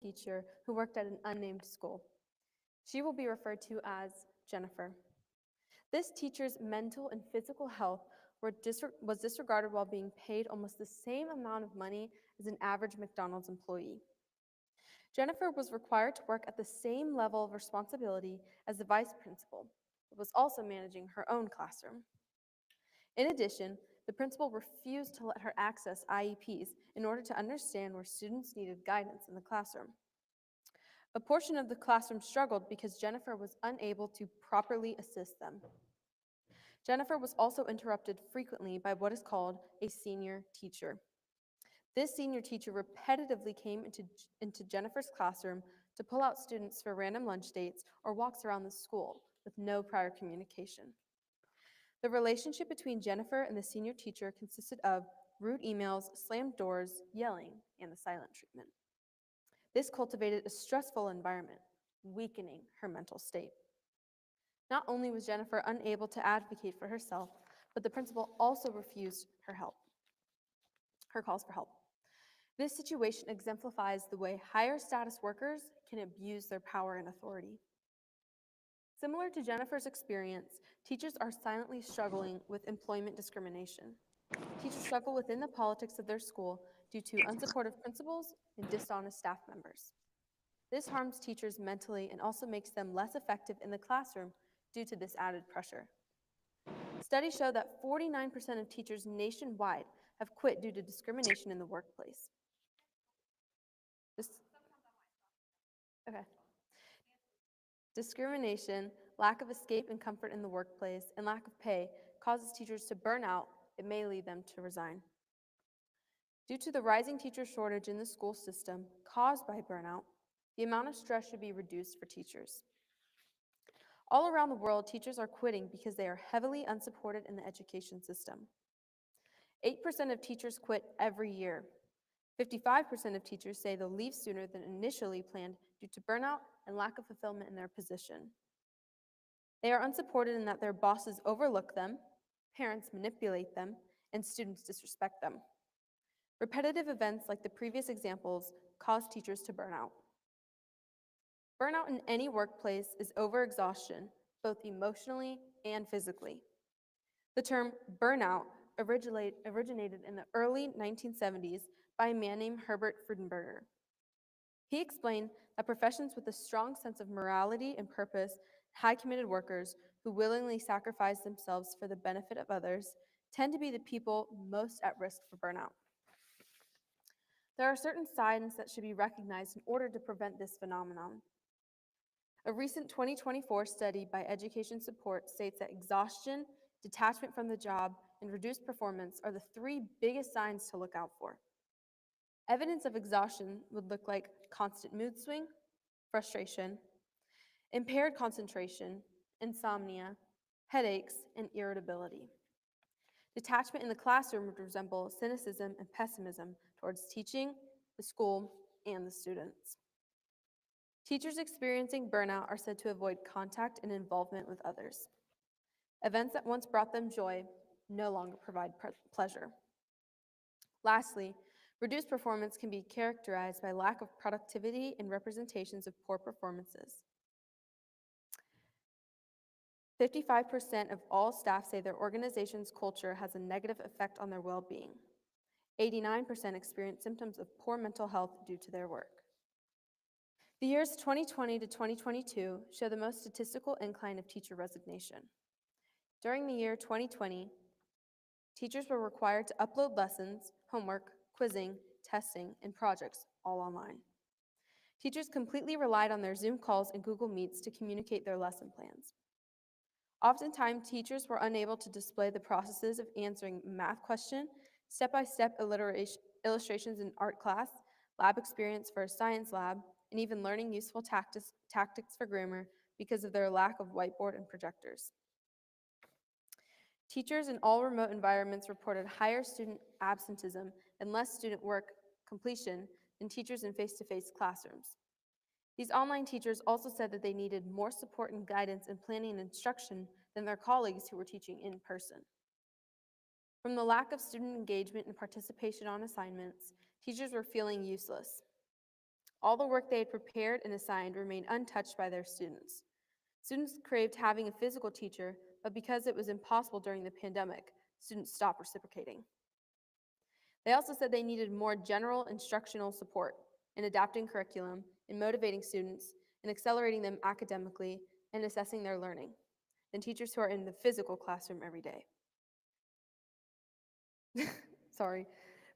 teacher who worked at an unnamed school. She will be referred to as Jennifer. This teacher's mental and physical health was disregarded while being paid almost the same amount of money as an average McDonald's employee. Jennifer was required to work at the same level of responsibility as the vice principal, but was also managing her own classroom. In addition, the principal refused to let her access IEPs in order to understand where students needed guidance in the classroom. A portion of the classroom struggled because Jennifer was unable to properly assist them. Jennifer was also interrupted frequently by what is called a senior teacher. This senior teacher repetitively came into Jennifer's classroom to pull out students for random lunch dates or walks around the school with no prior communication. The relationship between Jennifer and the senior teacher consisted of rude emails, slammed doors, yelling, and the silent treatment. This cultivated a stressful environment, weakening her mental state. Not only was Jennifer unable to advocate for herself, but the principal also refused her calls for help. This situation exemplifies the way higher status workers can abuse their power and authority. Similar to Jennifer's experience, teachers are silently struggling with employment discrimination. Teachers struggle within the politics of their school due to unsupportive principals and dishonest staff members. This harms teachers mentally and also makes them less effective in the classroom due to this added pressure. Studies show that 49% of teachers nationwide have quit due to discrimination in the workplace. Okay. Discrimination, lack of escape and comfort in the workplace, and lack of pay causes teachers to burn out. It may lead them to resign. Due to the rising teacher shortage in the school system caused by burnout, the amount of stress should be reduced for teachers. All around the world, teachers are quitting because they are heavily unsupported in the education system. 8% of teachers quit every year. 55% of teachers say they'll leave sooner than initially planned due to burnout and lack of fulfillment in their position. They are unsupported in that their bosses overlook them, parents manipulate them, and students disrespect them. Repetitive events like the previous examples cause teachers to burn out. Burnout in any workplace is overexhaustion, both emotionally and physically. The term burnout originated in the early 1970s by a man named Herbert Freudenberger. He explained that professions with a strong sense of morality and purpose, high committed workers who willingly sacrifice themselves for the benefit of others, tend to be the people most at risk for burnout. There are certain signs that should be recognized in order to prevent this phenomenon. A recent 2024 study by Education Support states that exhaustion, detachment from the job, and reduced performance are the three biggest signs to look out for. Evidence of exhaustion would look like constant mood swing, frustration, impaired concentration, insomnia, headaches, and irritability. Detachment in the classroom would resemble cynicism and pessimism towards teaching, the school, and the students. Teachers experiencing burnout are said to avoid contact and involvement with others. Events that once brought them joy no longer provide pleasure. Lastly, reduced performance can be characterized by lack of productivity and representations of poor performances. 55% of all staff say their organization's culture has a negative effect on their well-being. 89% experience symptoms of poor mental health due to their work. The years 2020 to 2022 show the most statistical incline of teacher resignation. During the year 2020, teachers were required to upload lessons, homework, quizzing, testing, and projects all online. Teachers completely relied on their Zoom calls and Google Meets to communicate their lesson plans. Oftentimes, teachers were unable to display the processes of answering a math question, step-by-step illustrations in art class, lab experience for a science lab, and even learning useful tactics for grammar because of their lack of whiteboard and projectors. Teachers in all remote environments reported higher student absenteeism and less student work completion than teachers in face-to-face classrooms. These online teachers also said that they needed more support and guidance in planning and instruction than their colleagues who were teaching in person. From the lack of student engagement and participation on assignments, teachers were feeling useless. All the work they had prepared and assigned remained untouched by their students. Students craved having a physical teacher, but because it was impossible during the pandemic, students stopped reciprocating. They also said they needed more general instructional support in adapting curriculum, in motivating students, in accelerating them academically, and assessing their learning than teachers who are in the physical classroom every day. Sorry.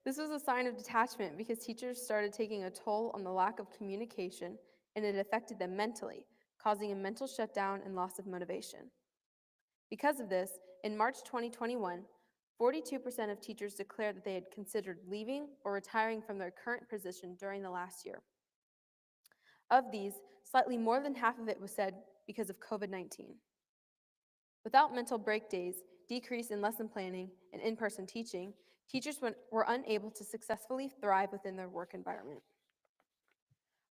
This was a sign of detachment because teachers started taking a toll on the lack of communication, and it affected them mentally, causing a mental shutdown and loss of motivation. Because of this, in March 2021, 42% of teachers declared that they had considered leaving or retiring from their current position during the last year. Of these, slightly more than half of it was said because of COVID-19. Without mental break days, decrease in lesson planning, and in-person teaching, teachers were unable to successfully thrive within their work environment.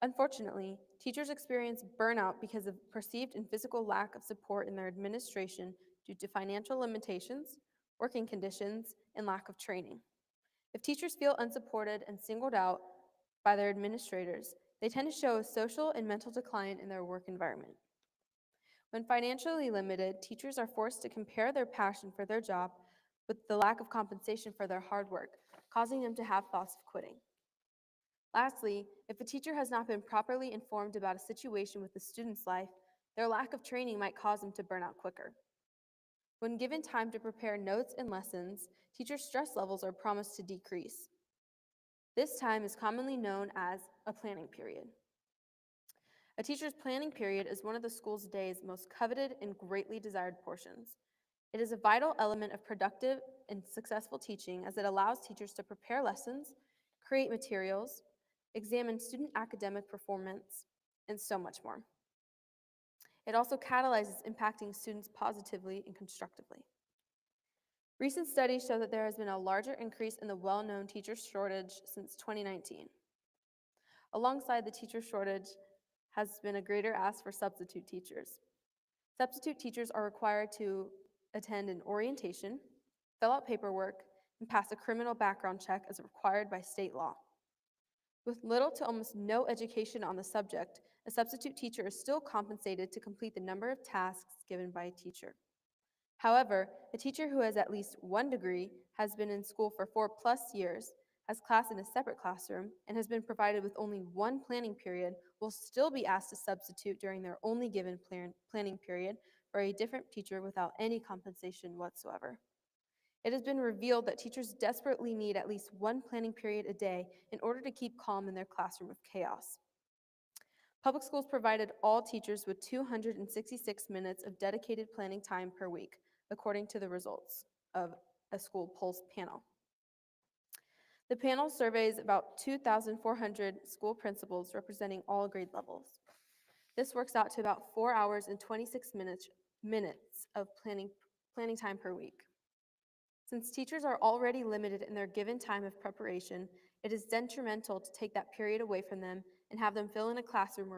Unfortunately, teachers experience burnout because of perceived and physical lack of support in their administration due to financial limitations, working conditions, and lack of training. If teachers feel unsupported and singled out by their administrators, they tend to show a social and mental decline in their work environment. When financially limited, teachers are forced to compare their passion for their job with the lack of compensation for their hard work, causing them to have thoughts of quitting. Lastly, if a teacher has not been properly informed about a situation with the student's life, their lack of training might cause them to burn out quicker. When given time to prepare notes and lessons, teachers' stress levels are promised to decrease. This time is commonly known as a planning period. A teacher's planning period is one of the school's day's most coveted and greatly desired portions. It is a vital element of productive and successful teaching as it allows teachers to prepare lessons, create materials, examine student academic performance, and so much more. It also catalyzes impacting students positively and constructively. Recent studies show that there has been a larger increase in the well-known teacher shortage since 2019. Alongside the teacher shortage has been a greater ask for substitute teachers. Substitute teachers are required to attend an orientation, fill out paperwork, and pass a criminal background check as required by state law. With little to almost no education on the subject, a substitute teacher is still compensated to complete the number of tasks given by a teacher. However, a teacher who has at least one degree, has been in school for 4+ years, has class in a separate classroom, and has been provided with only one planning period will still be asked to substitute during their only given planning period for a different teacher without any compensation whatsoever. It has been revealed that teachers desperately need at least one planning period a day in order to keep calm in their classroom of chaos. Public schools provided all teachers with 266 minutes of dedicated planning time per week, according to the results of a school pulse panel. The panel surveys about 2,400 school principals representing all grade levels. This works out to about 4 hours and 26 minutes of planning time per week. Since teachers are already limited in their given time of preparation, it is detrimental to take that period away from them and have them fill in a classroom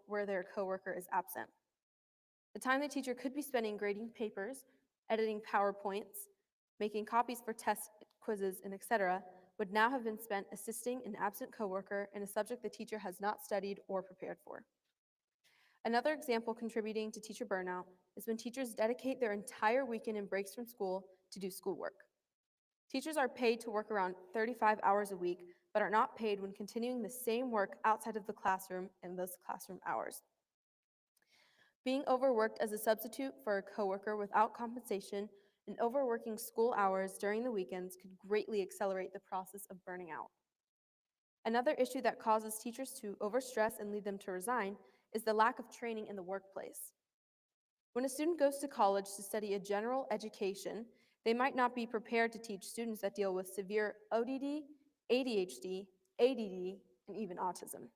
where their coworker is absent. The time the teacher could be spending grading papers, editing PowerPoints, making copies for tests, quizzes, and etc., would now have been spent assisting an absent coworker in a subject the teacher has not studied or prepared for. Another example contributing to teacher burnout is when teachers dedicate their entire weekend and breaks from school to do schoolwork. Teachers are paid to work around 35 hours a week, but are not paid when continuing the same work outside of the classroom in those classroom hours. Being overworked as a substitute for a coworker without compensation and overworking school hours during the weekends could greatly accelerate the process of burning out. Another issue that causes teachers to overstress and lead them to resign is the lack of training in the workplace. When a student goes to college to study a general education, they might not be prepared to teach students that deal with severe ODD, ADHD, ADD, and even autism.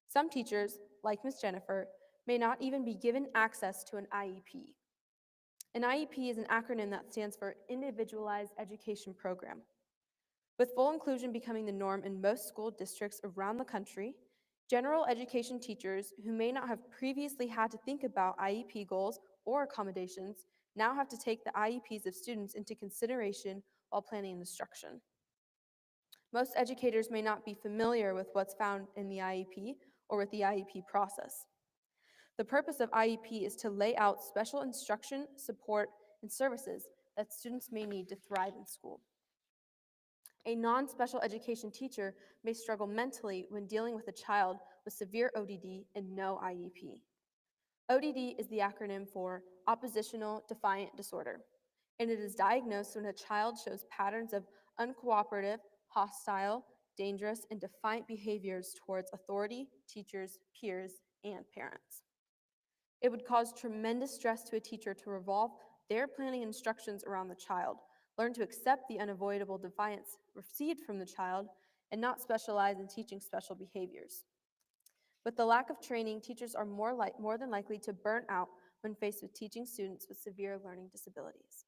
Some teachers, like Ms. Jennifer, may not even be given access to an IEP. An IEP is an acronym that stands for Individualized Education Program. With full inclusion becoming the norm in most school districts around the country, general education teachers who may not have previously had to think about IEP goals or accommodations now have to take the IEPs of students into consideration while planning instruction. Most educators may not be familiar with what's found in the IEP or with the IEP process. The purpose of IEP is to lay out special instruction, support, and services that students may need to thrive in school. A non-special education teacher may struggle mentally when dealing with a child with severe ODD and no IEP. ODD is the acronym for Oppositional Defiant Disorder, and it is diagnosed when a child shows patterns of uncooperative, hostile, dangerous, and defiant behaviors towards authority, teachers, peers, and parents. It would cause tremendous stress to a teacher to revolve their planning instructions around the child, learn to accept the unavoidable defiance received from the child, and not specialize in teaching special behaviors. With the lack of training, teachers are more than likely to burn out when faced with teaching students with severe learning disabilities.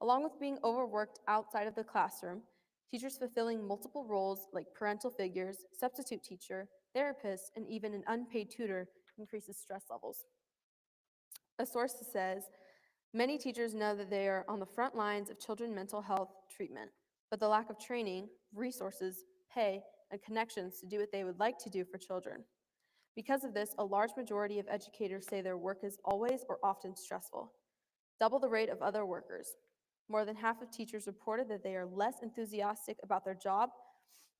Along with being overworked outside of the classroom, teachers fulfilling multiple roles like parental figures, substitute teacher, therapist, and even an unpaid tutor increases stress levels. A source says, many teachers know that they are on the front lines of children's mental health treatment, but the lack of training, resources, pay, and connections to do what they would like to do for children. Because of this, a large majority of educators say their work is always or often stressful, double the rate of other workers. More than half of teachers reported that they are less enthusiastic about their job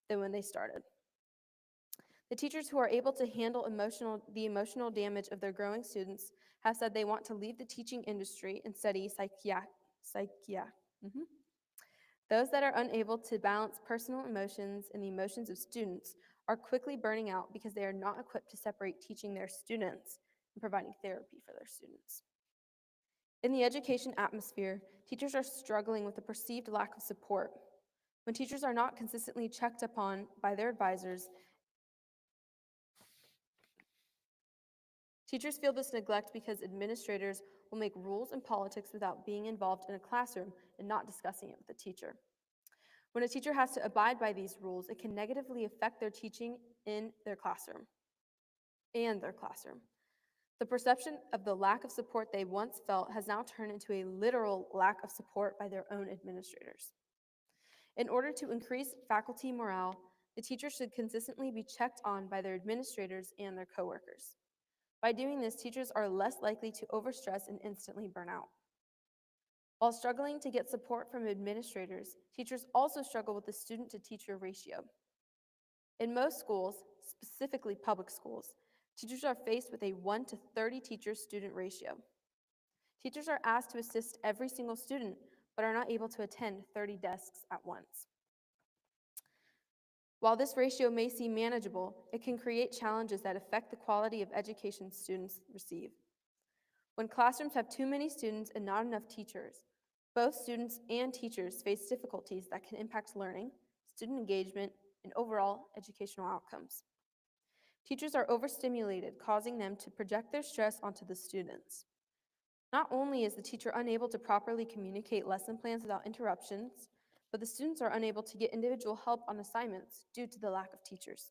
than when they started. The teachers who are able to handle the emotional damage of their growing students have said they want to leave the teaching industry and study mhm. Those that are unable to balance personal emotions and the emotions of students are quickly burning out because they are not equipped to separate teaching their students and providing therapy for their students. In the education atmosphere, teachers are struggling with the perceived lack of support. When teachers are not consistently checked upon by their advisors, teachers feel this neglect because administrators will make rules and politics without being involved in a classroom and not discussing it with the teacher. When a teacher has to abide by these rules, it can negatively affect their teaching in their classroom. The perception of the lack of support they once felt has now turned into a literal lack of support by their own administrators. In order to increase faculty morale, the teachers should consistently be checked on by their administrators and their coworkers. By doing this, teachers are less likely to overstress and instantly burn out. While struggling to get support from administrators, teachers also struggle with the student-to-teacher ratio. In most schools, specifically public schools, teachers are faced with a 1 to 30 teacher-student ratio. Teachers are asked to assist every single student, but are not able to attend 30 desks at once. While this ratio may seem manageable, it can create challenges that affect the quality of education students receive. When classrooms have too many students and not enough teachers, both students and teachers face difficulties that can impact learning, student engagement, and overall educational outcomes. Teachers are overstimulated, causing them to project their stress onto the students. Not only is the teacher unable to properly communicate lesson plans without interruptions, but the students are unable to get individual help on assignments due to the lack of teachers.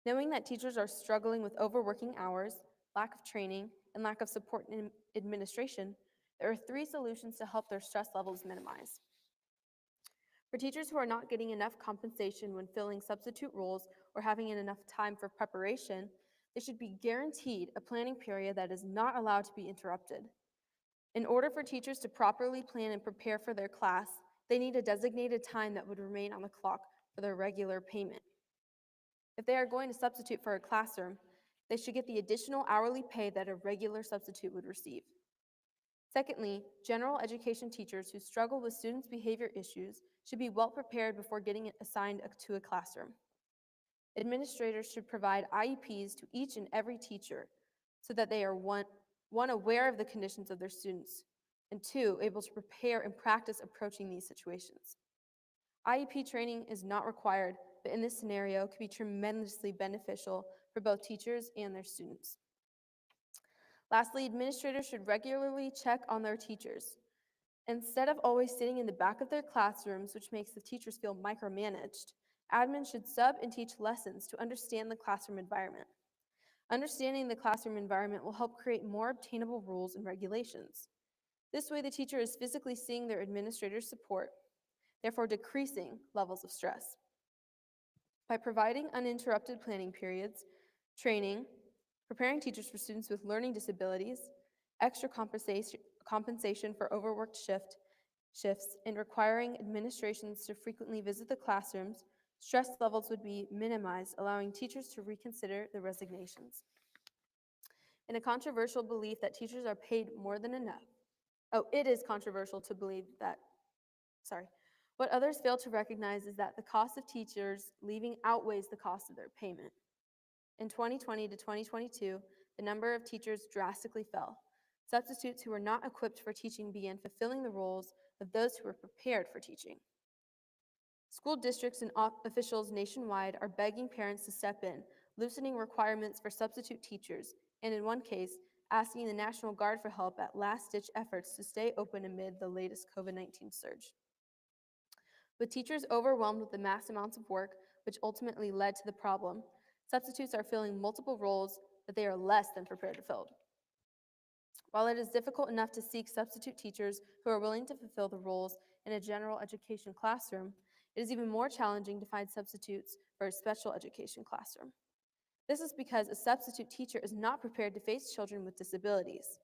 Knowing that teachers are struggling with overworking hours, lack of training, and lack of support in administration, there are 3 solutions to help their stress levels minimize. For teachers who are not getting enough compensation when filling substitute roles or having enough time for preparation, they should be guaranteed a planning period that is not allowed to be interrupted. In order for teachers to properly plan and prepare for their class, they need a designated time that would remain on the clock for their regular payment. If they are going to substitute for a classroom, they should get the additional hourly pay that a regular substitute would receive. Secondly, general education teachers who struggle with students' behavior issues should be well prepared before getting assigned to a classroom. Administrators should provide IEPs to each and every teacher so that they are one, aware of the conditions of their students, and 2, able to prepare and practice approaching these situations. IEP training is not required, but in this scenario can be tremendously beneficial for both teachers and their students. Lastly, administrators should regularly check on their teachers. Instead of always sitting in the back of their classrooms, which makes the teachers feel micromanaged, admin should sub and teach lessons to understand the classroom environment. Understanding the classroom environment will help create more obtainable rules and regulations. This way, the teacher is physically seeing their administrator's support. therefore decreasing levels of stress. By providing uninterrupted planning periods, training, preparing teachers for students with learning disabilities, extra compensation for overworked shifts, and requiring administrations to frequently visit the classrooms, stress levels would be minimized, allowing teachers to reconsider their resignations. In a controversial belief that teachers are paid more than enough. Oh, it is controversial to believe that, sorry. What others fail to recognize is that the cost of teachers leaving outweighs the cost of their payment. In 2020 to 2022, the number of teachers drastically fell. Substitutes who were not equipped for teaching began fulfilling the roles of those who were prepared for teaching. School districts and officials nationwide are begging parents to step in, loosening requirements for substitute teachers, and in one case, asking the National Guard for help at last-ditch efforts to stay open amid the latest COVID-19 surge. With teachers overwhelmed with the mass amounts of work, which ultimately led to the problem, substitutes are filling multiple roles that they are less than prepared to fill. While it is difficult enough to seek substitute teachers who are willing to fulfill the roles in a general education classroom, it is even more challenging to find substitutes for a special education classroom. This is because a substitute teacher is not prepared to face children with disabilities.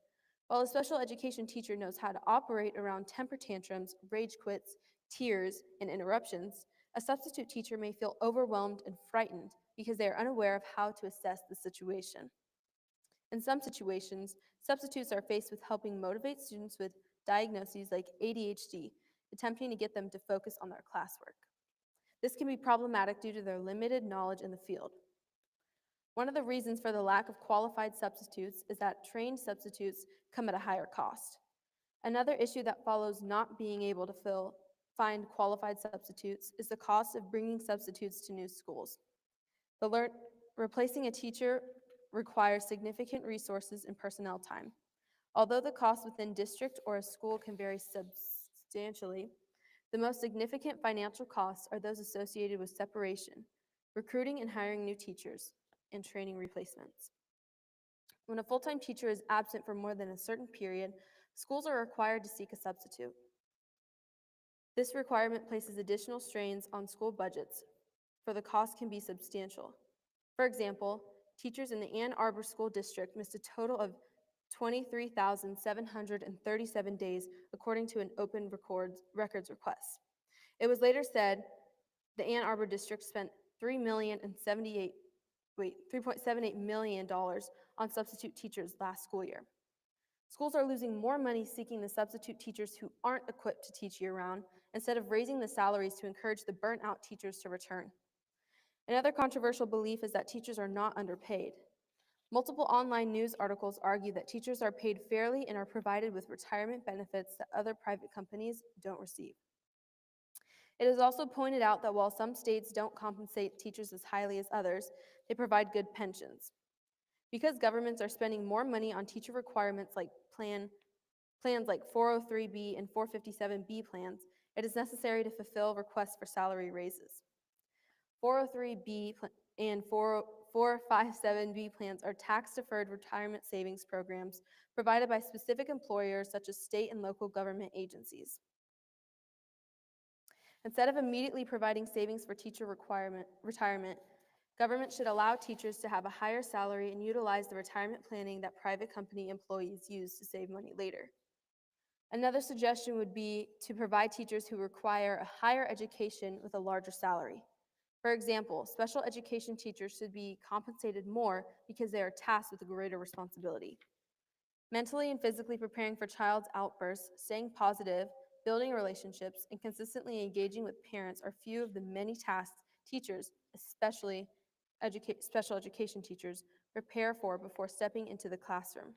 While a special education teacher knows how to operate around temper tantrums, rage quits, tears, and interruptions, a substitute teacher may feel overwhelmed and frightened because they are unaware of how to assess the situation. In some situations, substitutes are faced with helping motivate students with diagnoses like ADHD, attempting to get them to focus on their classwork. This can be problematic due to their limited knowledge in the field. One of the reasons for the lack of qualified substitutes is that trained substitutes come at a higher cost. Another issue that follows not being able to find qualified substitutes is the cost of bringing substitutes to new schools. Replacing a teacher requires significant resources and personnel time. Although the cost within district or a school can vary substantially, the most significant financial costs are those associated with separation, recruiting and hiring new teachers, and training replacements. When a full-time teacher is absent for more than a certain period, schools are required to seek a substitute. This requirement places additional strains on school budgets, for the cost can be substantial. For example, teachers in the Ann Arbor School District missed a total of 23,737 days, according to an open records request. It was later said the Ann Arbor District spent $3.78 million on substitute teachers last school year. Schools are losing more money seeking the substitute teachers who aren't equipped to teach year-round, instead of raising the salaries to encourage the burnt-out teachers to return. Another controversial belief is that teachers are not underpaid. Multiple online news articles argue that teachers are paid fairly and are provided with retirement benefits that other private companies don't receive. It is also pointed out that while some states don't compensate teachers as highly as others, they provide good pensions. Because governments are spending more money on teacher requirements like plans like 403B and 457B plans, it is necessary to fulfill requests for salary raises. 403B and 457B plans are tax-deferred retirement savings programs provided by specific employers such as state and local government agencies. Instead of immediately providing savings for teacher retirement, government should allow teachers to have a higher salary and utilize the retirement planning that private company employees use to save money later. Another suggestion would be to provide teachers who require a higher education with a larger salary. For example, special education teachers should be compensated more because they are tasked with a greater responsibility. Mentally and physically preparing for child's outbursts, staying positive, building relationships, and consistently engaging with parents are few of the many tasks teachers, especially special education teachers, prepare for before stepping into the classroom.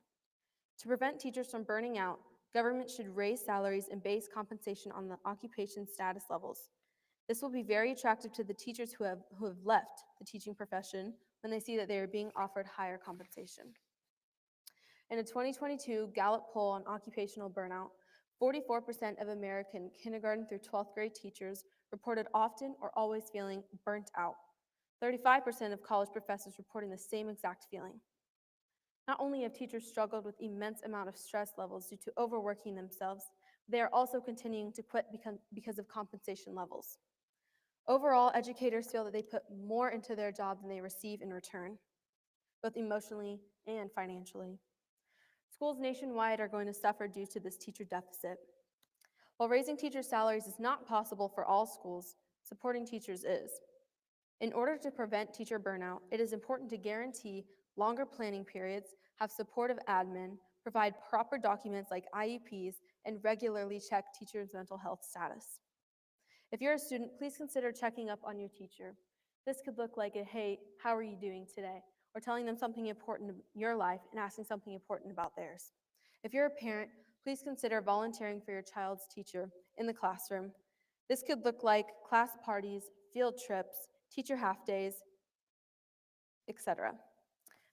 To prevent teachers from burning out, government should raise salaries and base compensation on the occupation status levels. This will be very attractive to the teachers who have left the teaching profession when they see that they are being offered higher compensation. In a 2022 Gallup poll on occupational burnout, 44% of American kindergarten through 12th grade teachers reported often or always feeling burnt out. 35% of college professors reporting the same exact feeling. Not only have teachers struggled with immense amount of stress levels due to overworking themselves, They are also continuing to quit because of compensation levels. Overall, educators feel that they put more into their job than they receive in return, both emotionally and financially. Schools nationwide are going to suffer due to this teacher deficit. While raising teachers' salaries is not possible for all schools, supporting teachers is. In order to prevent teacher burnout, it is important to guarantee longer planning periods, have supportive admin, provide proper documents like IEPs, and regularly check teachers' mental health status. If you're a student, please consider checking up on your teacher. This could look like a, hey, how are you doing today? Or telling them something important in your life and asking something important about theirs. If you're a parent, please consider volunteering for your child's teacher in the classroom. This could look like class parties, field trips, teacher half days, etc.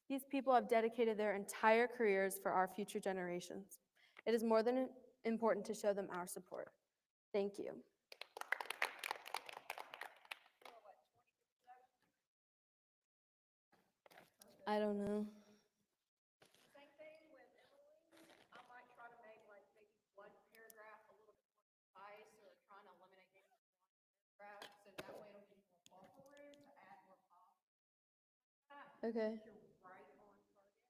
These people have dedicated their entire careers for our future generations. It is more than important to show them our support. Thank you. I don't know. Same thing with Emily. I might try to make like maybe one paragraph a little bit more concise or trying to eliminate maybe one paragraph so that way it'll give you more buffer room to add more pop. Okay. You're right on target.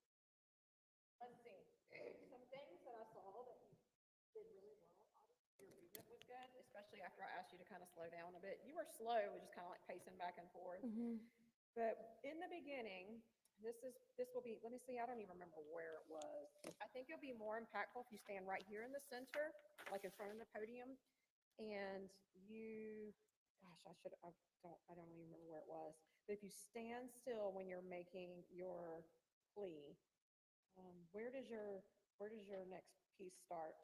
Let's see. Some things that I saw that you did really well. Obviously, your movement was good, especially after I asked you to kind of slow down a bit. You were slow, which is kind of like pacing back and forth. But in the beginning, this will be, let me see, I don't even remember where it was. I think it'll be more impactful if you stand right here in the center, like in front of the podium, and you, gosh, I don't even remember where it was. But if you stand still when you're making your plea, where does your next piece start?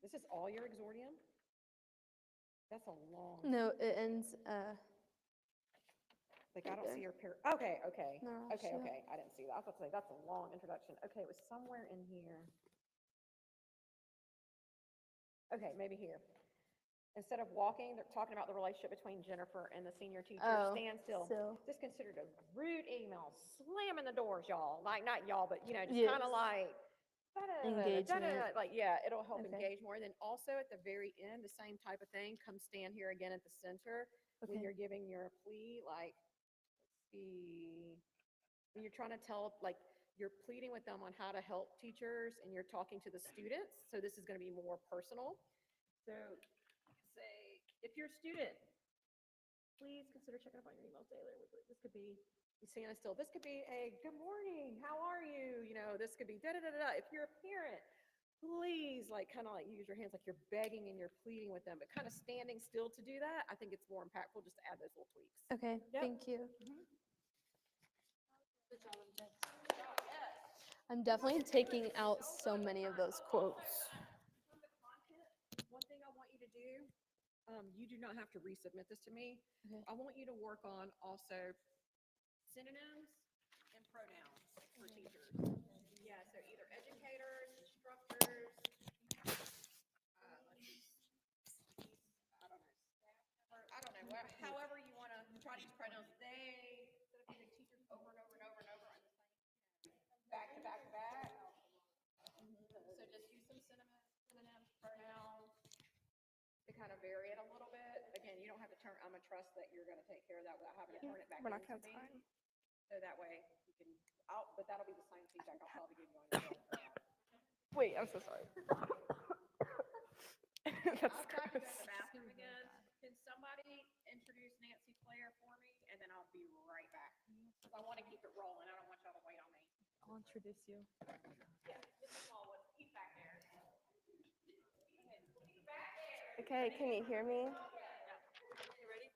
This is all your exordium? That's a long. No, it ends. Like, I don't see your okay, okay. No, Okay, sure. okay. I didn't see that. I was about to say, that's a long introduction. Okay, it was somewhere in here. Okay, maybe here. Instead of walking, they're talking about the relationship between Jennifer and the senior teacher. Oh, Stand still. still. Just considered a rude email, slamming the doors, y'all. Like, not y'all, but, you know, just Yes. kind of like, Engagement. like, yeah, it'll help Okay. engage more. And then also at the very end, the same type of thing. Come stand here again at the center when Okay. you're giving your plea, like, when you're trying to tell, like, you're pleading with them on how to help teachers and you're talking to the students. So this is going to be more personal. So say, if you're a student, please consider checking up on your emails daily or weekly. This could be, you standing still. This could be a good morning. How are you? You know, this could be da da da da. If you're a parent, please, like, kind of like use your hands like you're begging and you're pleading with them, but kind of standing still to do that. I think it's more impactful just to add those little tweaks. Okay. Yep. Thank you. Good job. I'm definitely taking out so many of those quotes. From the content, one thing I want you to do, you do not have to resubmit this to me. Okay. I want you to work on also synonyms and pronouns for teachers. Yeah, so either educators, instructors, let's see, I don't know, staff member, I don't know, however you want to try to use pronouns. They, instead of using teachers over and over and over and over on the same, back to back to back. So just use some synonyms, pronouns to kind of vary it a little bit. Again, you don't have to turn, I'm gonna trust that you're gonna take care of that without having to turn it back We're not into gonna have me. time. So that way you can, but that'll be the same feedback I'll probably give you on your own. Wait, I'm so sorry. That's I've got to go to gross. the bathroom again. Can somebody introduce Nancy Claire for me? And then I'll be right back. Because I want to keep it rolling. I don't want y'all to wait on me. I'll introduce you. Yeah, Mrs. Smallwood, he's back there. He's back there. Okay, can you hear me? You ready?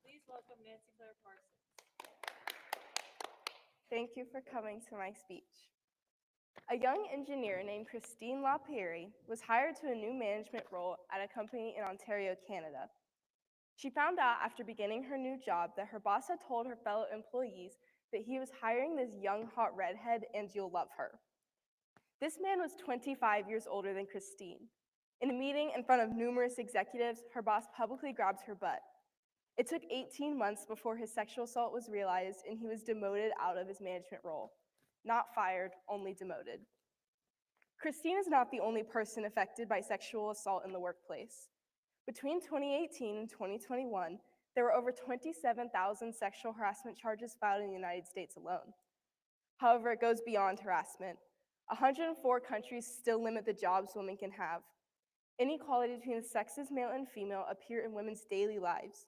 Please welcome Nancy Claire Parsons. Thank you for coming to my speech. A young engineer named Christine LaPierre was hired to a new management role at a company in Ontario, Canada. She found out after beginning her new job that her boss had told her fellow employees that he was hiring this young, hot redhead and you'll love her. This man was 25 years older than Christine. In a meeting in front of numerous executives, her boss publicly grabs her butt. It took 18 months before his sexual assault was realized and he was demoted out of his management role. Not fired, only demoted. Christine is not the only person affected by sexual assault in the workplace. Between 2018 and 2021, there were over 27,000 sexual harassment charges filed in the United States alone. However, it goes beyond harassment. 104 countries still limit the jobs women can have. Inequality between the sexes, male and female, appear in women's daily lives.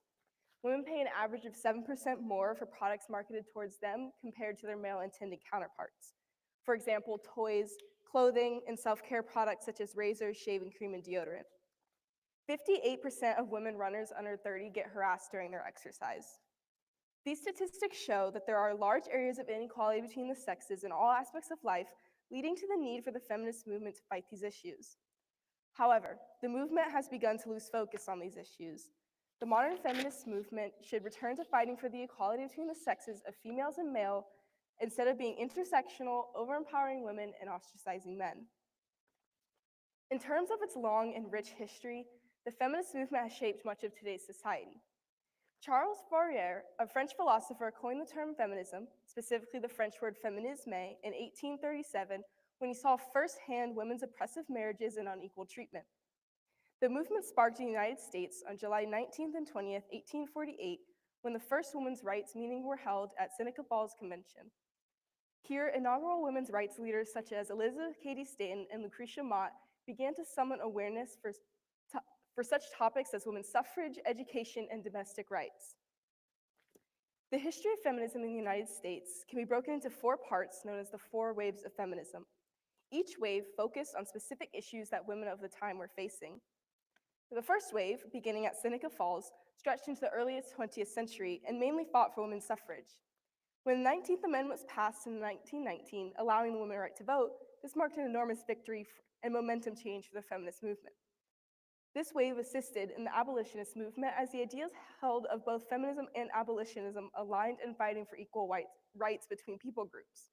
Women pay an average of 7% more for products marketed towards them compared to their male-intended counterparts. For example, toys, clothing, and self-care products such as razors, shaving cream, and deodorant. 58% of women runners under 30 get harassed during their exercise. These statistics show that there are large areas of inequality between the sexes in all aspects of life, leading to the need for the feminist movement to fight these issues. However, the movement has begun to lose focus on these issues. The modern feminist movement should return to fighting for the equality between the sexes of females and male, instead of being intersectional, over-empowering women, and ostracizing men. In terms of its long and rich history, the feminist movement has shaped much of today's society. Charles Fourier, a French philosopher, coined the term feminism, specifically the French word féminisme, in 1837 when he saw firsthand women's oppressive marriages and unequal treatment. The movement sparked in the United States on July 19th and 20th, 1848, when the first women's rights meetings were held at Seneca Falls Convention. Here, inaugural women's rights leaders such as Elizabeth Cady Stanton and Lucretia Mott began to summon awareness for such topics as women's suffrage, education, and domestic rights. The history of feminism in the United States can be broken into 4 parts known as the 4 waves of feminism. Each wave focused on specific issues that women of the time were facing. The first wave, beginning at Seneca Falls, stretched into the earliest 20th century and mainly fought for women's suffrage. When the 19th Amendment was passed in 1919, allowing the women the right to vote, this marked an enormous victory and momentum change for the feminist movement. This wave assisted in the abolitionist movement as the ideas held of both feminism and abolitionism aligned in fighting for equal rights between people groups.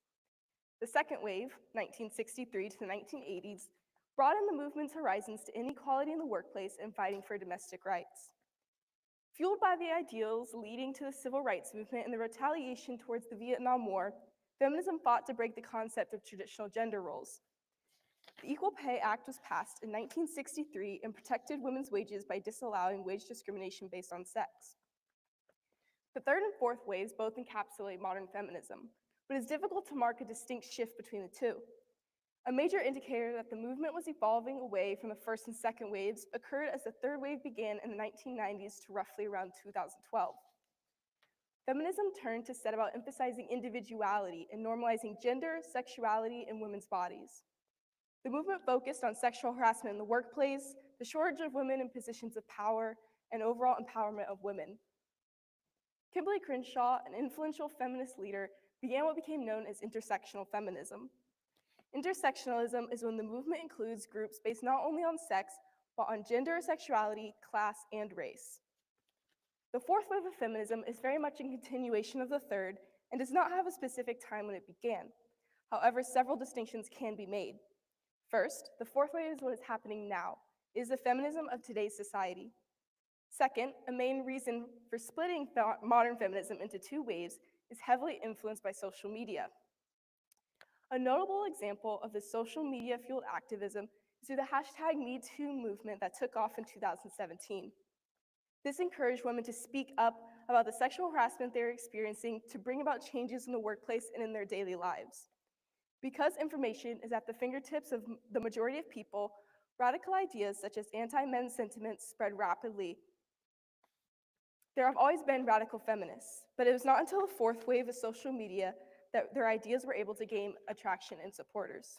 The second wave, 1963 to the 1980s, broadened the movement's horizons to inequality in the workplace and fighting for domestic rights. Fueled by the ideals leading to the civil rights movement and the retaliation towards the Vietnam War, feminism fought to break the concept of traditional gender roles. The Equal Pay Act was passed in 1963 and protected women's wages by disallowing wage discrimination based on sex. The third and fourth waves both encapsulate modern feminism, but it's difficult to mark a distinct shift between the two. A major indicator that the movement was evolving away from the first and second waves occurred as the third wave began in the 1990s to roughly around 2012. Feminism turned to set about emphasizing individuality and normalizing gender, sexuality, and women's bodies. The movement focused on sexual harassment in the workplace, the shortage of women in positions of power, and overall empowerment of women. Kimberly Crenshaw, an influential feminist leader, began what became known as intersectional feminism. Intersectionalism is when the movement includes groups based not only on sex, but on gender, sexuality, class, and race. The fourth wave of feminism is very much in continuation of the third and does not have a specific time when it began. However, several distinctions can be made. First, the fourth wave is what is happening now. It is the feminism of today's society. Second, a main reason for splitting modern feminism into 2 waves is heavily influenced by social media. A notable example of this social media-fueled activism is through the #MeToo movement that took off in 2017. This encouraged women to speak up about the sexual harassment they were experiencing to bring about changes in the workplace and in their daily lives. Because information is at the fingertips of the majority of people, radical ideas such as anti-men sentiments spread rapidly. There have always been radical feminists, but it was not until the fourth wave of social media that their ideas were able to gain attraction and supporters.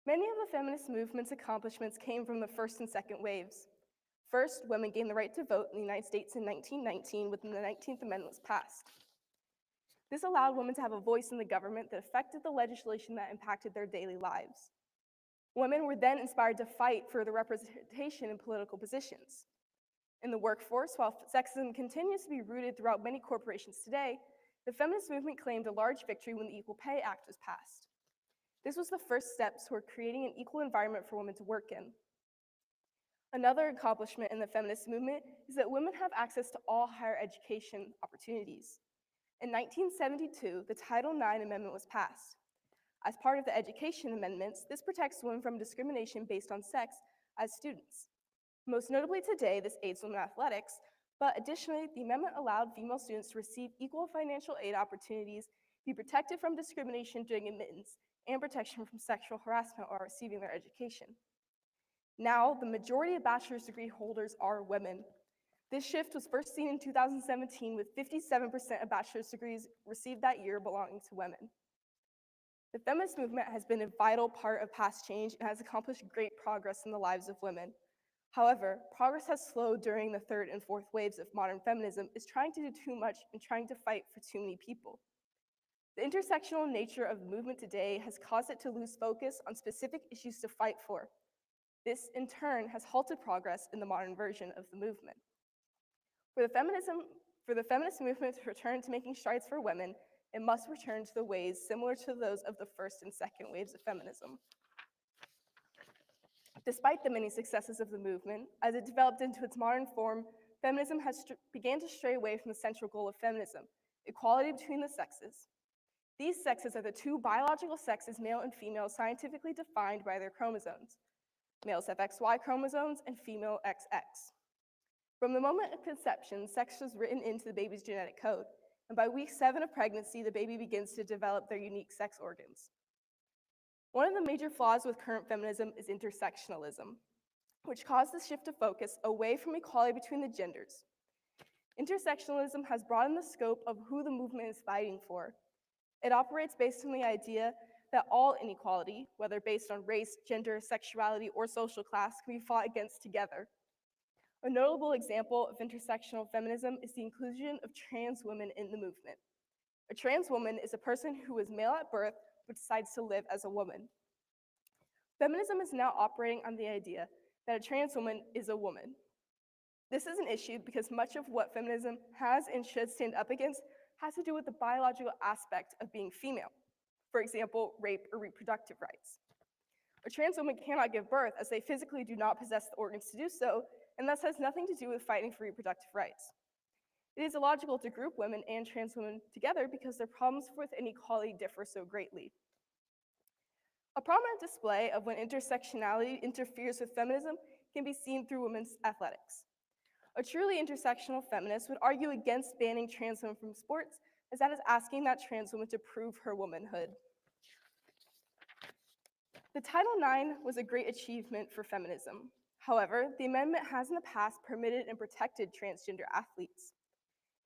Many of the feminist movement's accomplishments came from the first and second waves. First, women gained the right to vote in the United States in 1919 when the 19th Amendment was passed. This allowed women to have a voice in the government that affected the legislation that impacted their daily lives. Women were then inspired to fight for the representation in political positions. In the workforce, while sexism continues to be rooted throughout many corporations today, the feminist movement claimed a large victory when the Equal Pay Act was passed. This was the first steps toward creating an equal environment for women to work in. Another accomplishment in the feminist movement is that women have access to all higher education opportunities. In 1972, the Title IX Amendment was passed. As part of the education amendments, this protects women from discrimination based on sex as students. Most notably today, this aids women in athletics, but additionally, the amendment allowed female students to receive equal financial aid opportunities, be protected from discrimination during admittance, and protection from sexual harassment while receiving their education. Now, the majority of bachelor's degree holders are women. This shift was first seen in 2017 with 57% of bachelor's degrees received that year belonging to women. The feminist movement has been a vital part of past change and has accomplished great progress in the lives of women. However, progress has slowed during the third and fourth waves of modern feminism is trying to do too much and trying to fight for too many people. The intersectional nature of the movement today has caused it to lose focus on specific issues to fight for. This, in turn, has halted progress in the modern version of the movement. For the feminist movement to return to making strides for women, it must return to the ways similar to those of the first and second waves of feminism. Despite the many successes of the movement, as it developed into its modern form, feminism began to stray away from the central goal of feminism, equality between the sexes. These sexes are the two biological sexes, male and female, scientifically defined by their chromosomes. Males have XY chromosomes and female XX. From the moment of conception, sex was written into the baby's genetic code, and by week 7 of pregnancy, the baby begins to develop their unique sex organs. One of the major flaws with current feminism is intersectionalism, which caused the shift of focus away from equality between the genders. Intersectionalism has broadened the scope of who the movement is fighting for. It operates based on the idea that all inequality, whether based on race, gender, sexuality, or social class, can be fought against together. A notable example of intersectional feminism is the inclusion of trans women in the movement. A trans woman is a person who is male at birth but decides to live as a woman. Feminism is now operating on the idea that a trans woman is a woman. This is an issue because much of what feminism has and should stand up against has to do with the biological aspect of being female. For example, rape or reproductive rights. A trans woman cannot give birth as they physically do not possess the organs to do so, and thus has nothing to do with fighting for reproductive rights. It is illogical to group women and trans women together because their problems with inequality differ so greatly. A prominent display of when intersectionality interferes with feminism can be seen through women's athletics. A truly intersectional feminist would argue against banning trans women from sports, as that is asking that trans woman to prove her womanhood. The Title IX was a great achievement for feminism. However, the amendment has in the past permitted and protected transgender athletes.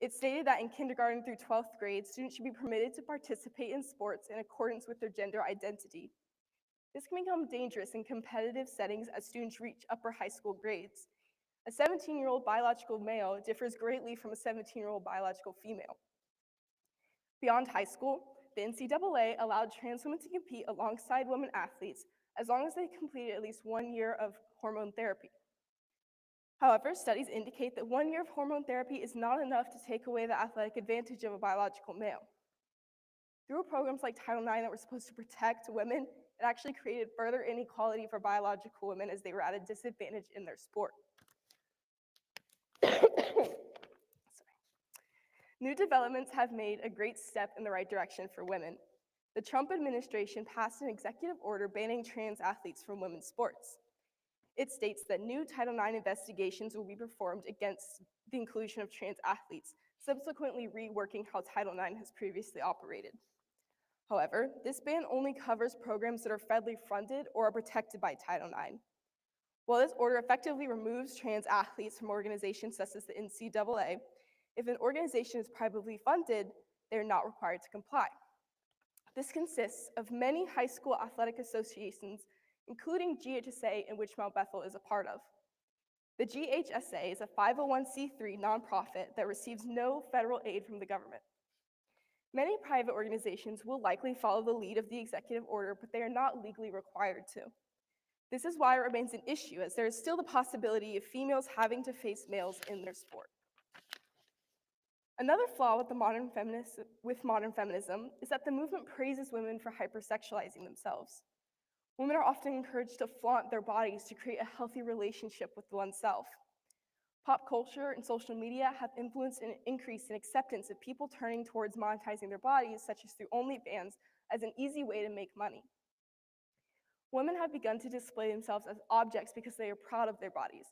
It stated that in kindergarten through 12th grade, students should be permitted to participate in sports in accordance with their gender identity. This can become dangerous in competitive settings as students reach upper high school grades. A 17-year-old biological male differs greatly from a 17-year-old biological female. Beyond high school, the NCAA allowed trans women to compete alongside women athletes as long as they completed at least 1 year of hormone therapy. However, studies indicate that 1 year of hormone therapy is not enough to take away the athletic advantage of a biological male. Through programs like Title IX that were supposed to protect women, it actually created further inequality for biological women as they were at a disadvantage in their sport. New developments have made a great step in the right direction for women. The Trump administration passed an executive order banning trans athletes from women's sports. It states that new Title IX investigations will be performed against the inclusion of trans athletes, subsequently reworking how Title IX has previously operated. However, this ban only covers programs that are federally funded or are protected by Title IX. While this order effectively removes trans athletes from organizations such as the NCAA, if an organization is privately funded, they are not required to comply. This consists of many high school athletic associations, including GHSA, in which Mount Bethel is a part of. The GHSA is a 501c3 nonprofit that receives no federal aid from the government. Many private organizations will likely follow the lead of the executive order, but they are not legally required to. This is why it remains an issue, as there is still the possibility of females having to face males in their sport. Another flaw with modern feminism is that the movement praises women for hypersexualizing themselves. Women are often encouraged to flaunt their bodies to create a healthy relationship with oneself. Pop culture and social media have influenced an increase in acceptance of people turning towards monetizing their bodies, such as through OnlyFans, as an easy way to make money. Women have begun to display themselves as objects because they are proud of their bodies.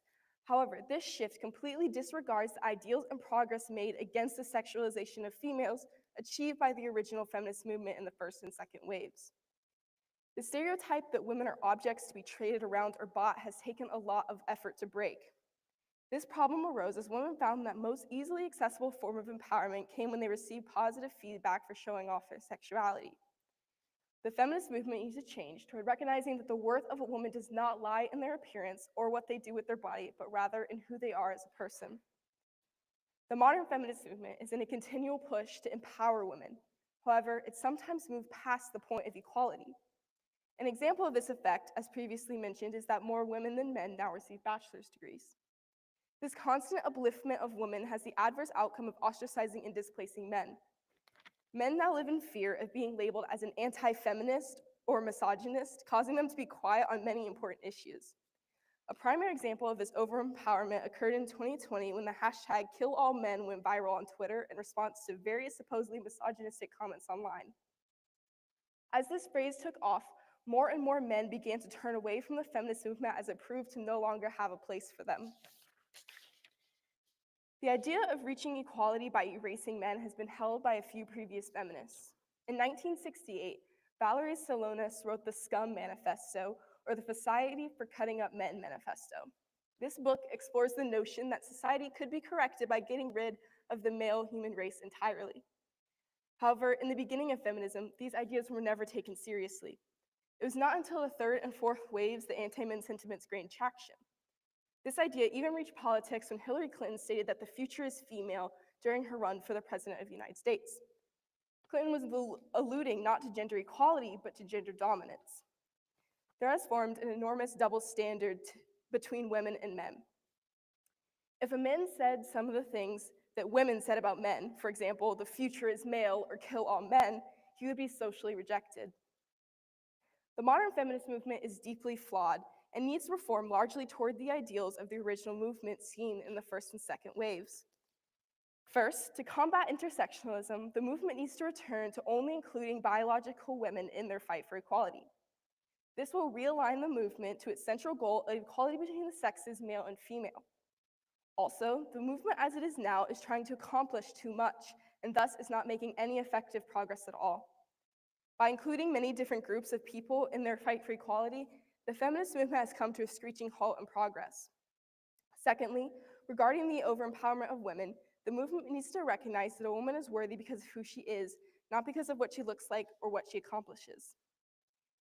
However, this shift completely disregards the ideals and progress made against the sexualization of females achieved by the original feminist movement in the first and second waves. The stereotype that women are objects to be traded around or bought has taken a lot of effort to break. This problem arose as women found that most easily accessible form of empowerment came when they received positive feedback for showing off their sexuality. The feminist movement needs to change toward recognizing that the worth of a woman does not lie in their appearance or what they do with their body, but rather in who they are as a person. The modern feminist movement is in a continual push to empower women. However, it sometimes moves past the point of equality. An example of this effect, as previously mentioned, is that more women than men now receive bachelor's degrees. This constant upliftment of women has the adverse outcome of ostracizing and displacing men. Men now live in fear of being labeled as an anti-feminist or misogynist, causing them to be quiet on many important issues. A primary example of this over-empowerment occurred in 2020 when the hashtag #KillAllMen went viral on Twitter in response to various supposedly misogynistic comments online. As this phrase took off, more and more men began to turn away from the feminist movement as it proved to no longer have a place for them. The idea of reaching equality by erasing men has been held by a few previous feminists. In 1968, Valerie Salonis wrote the Scum Manifesto, or the Society for Cutting Up Men Manifesto. This book explores the notion that society could be corrected by getting rid of the male human race entirely. However, in the beginning of feminism, these ideas were never taken seriously. It was not until the third and fourth waves that anti-men sentiments gained traction. This idea even reached politics when Hillary Clinton stated that the future is female during her run for the president of the United States. Clinton was alluding not to gender equality, but to gender dominance. There has formed an enormous double standard between women and men. If a man said some of the things that women said about men, for example, the future is male or kill all men, he would be socially rejected. The modern feminist movement is deeply flawed and needs reform largely toward the ideals of the original movement seen in the first and second waves. First, to combat intersectionalism, the movement needs to return to only including biological women in their fight for equality. This will realign the movement to its central goal of equality between the sexes, male and female. Also, the movement as it is now is trying to accomplish too much and thus is not making any effective progress at all. By including many different groups of people in their fight for equality, the feminist movement has come to a screeching halt in progress. Secondly, regarding the over-empowerment of women, the movement needs to recognize that a woman is worthy because of who she is, not because of what she looks like or what she accomplishes.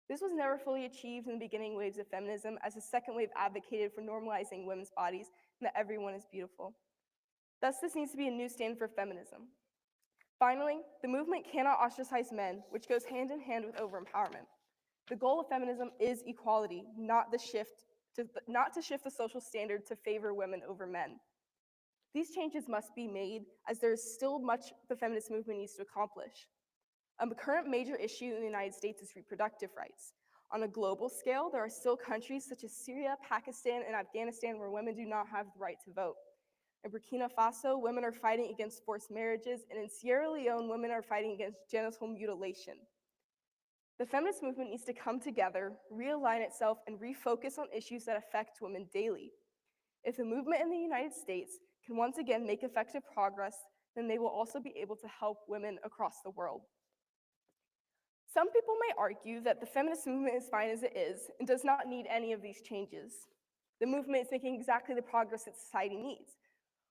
This was never fully achieved in the beginning waves of feminism, as the second wave advocated for normalizing women's bodies and that everyone is beautiful. Thus, this needs to be a new standard for feminism. Finally, the movement cannot ostracize men, which goes hand in hand with over-empowerment. The goal of feminism is equality, not to shift the social standard to favor women over men. These changes must be made, as there is still much the feminist movement needs to accomplish. A current major issue in the United States is reproductive rights. On a global scale, there are still countries such as Syria, Pakistan, and Afghanistan where women do not have the right to vote. In Burkina Faso, women are fighting against forced marriages, and in Sierra Leone, women are fighting against genital mutilation. The feminist movement needs to come together, realign itself, and refocus on issues that affect women daily. If the movement in the United States can once again make effective progress, then they will also be able to help women across the world. Some people may argue that the feminist movement is fine as it is and does not need any of these changes. The movement is making exactly the progress that society needs.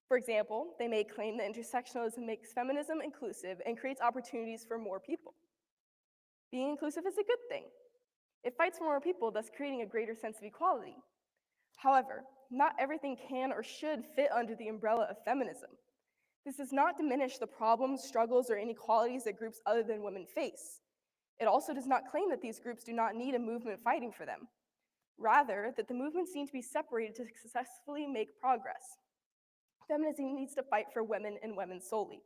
For example, they may claim that intersectionalism makes feminism inclusive and creates opportunities for more people. Being inclusive is a good thing. It fights for more people, thus creating a greater sense of equality. However, not everything can or should fit under the umbrella of feminism. This does not diminish the problems, struggles, or inequalities that groups other than women face. It also does not claim that these groups do not need a movement fighting for them. Rather, that the movements need to be separated to successfully make progress. Feminism needs to fight for women and women solely.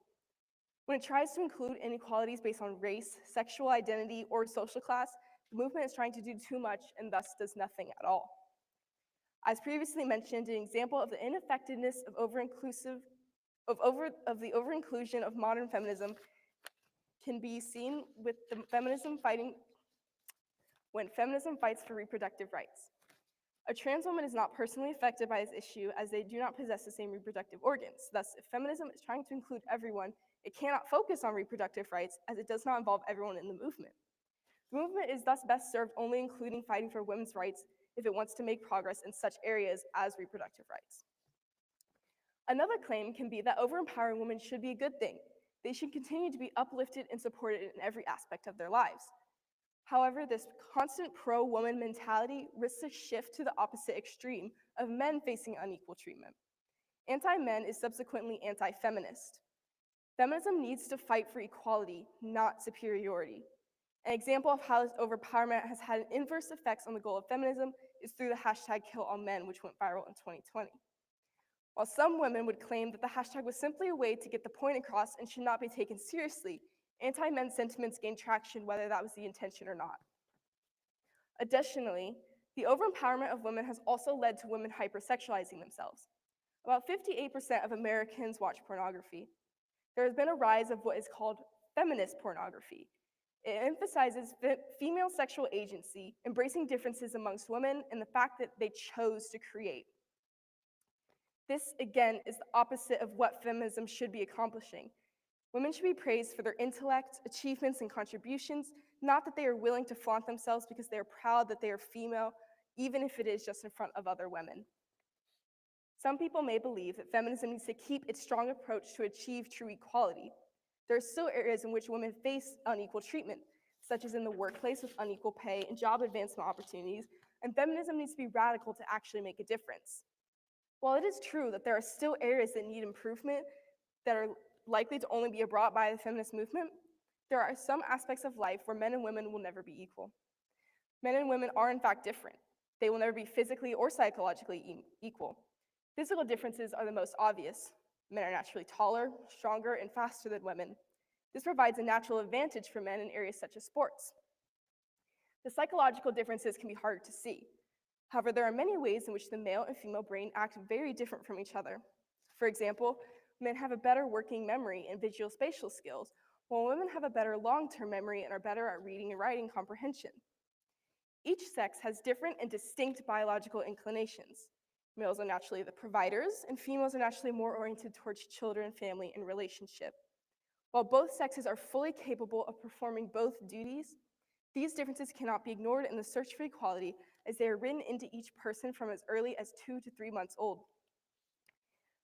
When it tries to include inequalities based on race, sexual identity, or social class, the movement is trying to do too much and thus does nothing at all. As previously mentioned, an example of the ineffectiveness of the over-inclusion of modern feminism can be seen with the feminism fighting when feminism fights for reproductive rights. A trans woman is not personally affected by this issue as they do not possess the same reproductive organs. Thus, if feminism is trying to include everyone, it cannot focus on reproductive rights as it does not involve everyone in the movement. The movement is thus best served only including fighting for women's rights if it wants to make progress in such areas as reproductive rights. Another claim can be that overempowering women should be a good thing. They should continue to be uplifted and supported in every aspect of their lives. However, this constant pro-woman mentality risks a shift to the opposite extreme of men facing unequal treatment. Anti-men is subsequently anti-feminist. Feminism needs to fight for equality, not superiority. An example of how this overpowerment has had an inverse effects on the goal of feminism is through the hashtag #KillAllMen, which went viral in 2020. While some women would claim that the hashtag was simply a way to get the point across and should not be taken seriously, anti-men sentiments gained traction whether that was the intention or not. Additionally, the overempowerment of women has also led to women hypersexualizing themselves. About 58% of Americans watch pornography. There has been a rise of what is called feminist pornography. It emphasizes female sexual agency, embracing differences amongst women, and the fact that they chose to create. This, again, is the opposite of what feminism should be accomplishing. Women should be praised for their intellect, achievements, and contributions, not that they are willing to flaunt themselves because they are proud that they are female, even if it is just in front of other women. Some people may believe that feminism needs to keep its strong approach to achieve true equality. There are still areas in which women face unequal treatment, such as in the workplace with unequal pay and job advancement opportunities, and feminism needs to be radical to actually make a difference. While it is true that there are still areas that need improvement that are likely to only be brought by the feminist movement, there are some aspects of life where men and women will never be equal. Men and women are in fact different. They will never be physically or psychologically equal. Physical differences are the most obvious. Men are naturally taller, stronger, and faster than women. This provides a natural advantage for men in areas such as sports. The psychological differences can be harder to see. However, there are many ways in which the male and female brain act very different from each other. For example, men have a better working memory and visual-spatial skills, while women have a better long-term memory and are better at reading and writing comprehension. Each sex has different and distinct biological inclinations. Males are naturally the providers, and females are naturally more oriented towards children, family, and relationship. While both sexes are fully capable of performing both duties, these differences cannot be ignored in the search for equality as they are written into each person from as early as 2 to 3 months old.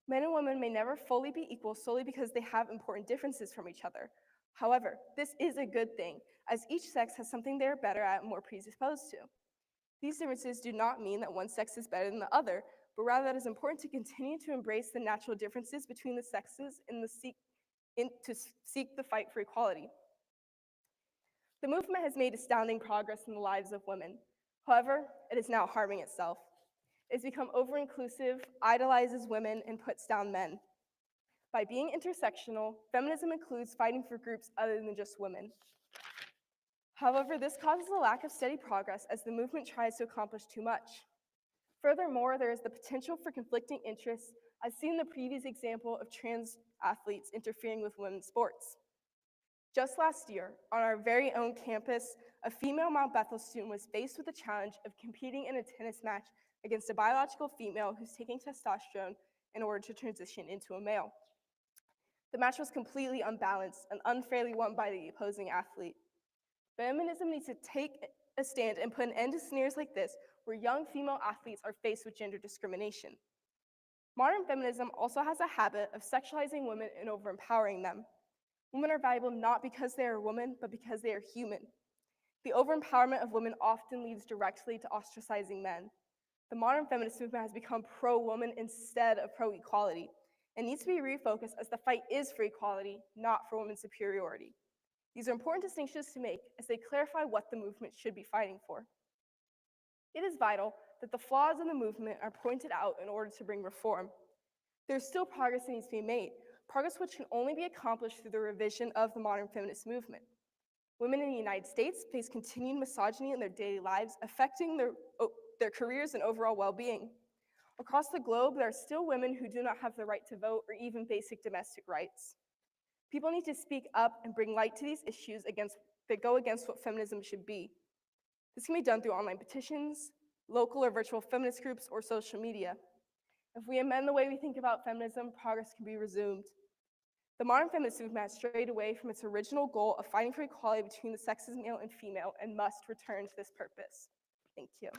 Men and women may never fully be equal solely because they have important differences from each other. However, this is a good thing, as each sex has something they are better at and more predisposed to. These differences do not mean that one sex is better than the other, but rather that it is important to continue to embrace the natural differences between the sexes to seek the fight for equality. The movement has made astounding progress in the lives of women. However, it is now harming itself. It has become over-inclusive, idolizes women, and puts down men. By being intersectional, feminism includes fighting for groups other than just women. However, this causes a lack of steady progress as the movement tries to accomplish too much. Furthermore, there is the potential for conflicting interests, as seen in the previous example of trans athletes interfering with women's sports. Just last year, on our very own campus, a female Mount Bethel student was faced with the challenge of competing in a tennis match against a biological female who's taking testosterone in order to transition into a male. The match was completely unbalanced and unfairly won by the opposing athlete. Feminism needs to take a stand and put an end to scenarios like this where young female athletes are faced with gender discrimination. Modern feminism also has a habit of sexualizing women and overempowering them. Women are valuable not because they are women, but because they are human. The overempowerment of women often leads directly to ostracizing men. The modern feminist movement has become pro-woman instead of pro-equality, and needs to be refocused as the fight is for equality, not for women's superiority. These are important distinctions to make as they clarify what the movement should be fighting for. It is vital that the flaws in the movement are pointed out in order to bring reform. There's still progress that needs to be made, progress which can only be accomplished through the revision of the modern feminist movement. Women in the United States face continued misogyny in their daily lives, affecting their careers and overall well-being. Across the globe, there are still women who do not have the right to vote or even basic domestic rights. People need to speak up and bring light to these issues that go against what feminism should be. This can be done through online petitions, local or virtual feminist groups, or social media. If we amend the way we think about feminism, progress can be resumed. The modern feminist movement has strayed away from its original goal of fighting for equality between the sexes male and female and must return to this purpose. Thank you.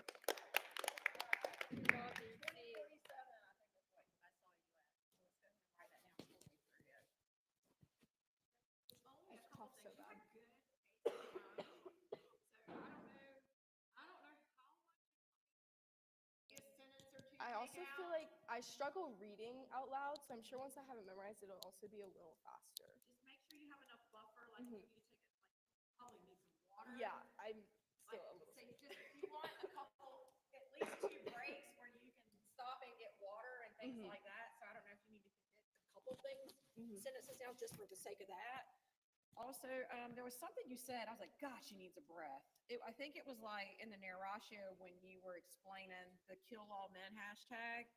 I also feel like I struggle reading out loud, so I'm sure once I have it memorized, it'll also be a little faster. Just make sure you have enough buffer, like if Mhm. you need to take it, like probably need some water. Yeah, I'm still a little. Say just if you want a couple, at least 2 breaks where you can stop and get water and things Mhm. like that. So I don't know if you need to commit a couple things, sentences down just for the sake of that. Also, there was something you said. I was like, "God, she needs a breath." I think it was like in the narratio when you were explaining the "Kill All Men" hashtag,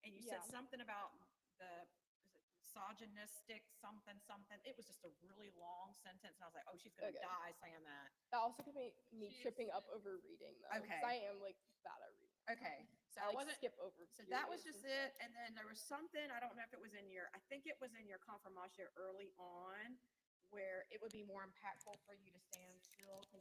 and you said Yeah. something about the is it misogynistic something something. It was just a really long sentence, and I was like, "Oh, she's gonna Okay. die saying that." That also could be me tripping up over reading though. 'Cause Okay. I am like bad at reading. Okay, so I I like wasn't. skip over. So that was periods just and it, and then there was something, I don't know if it was in your, I think it was in your confirmation early on, where it would be more impactful for you to stand still, because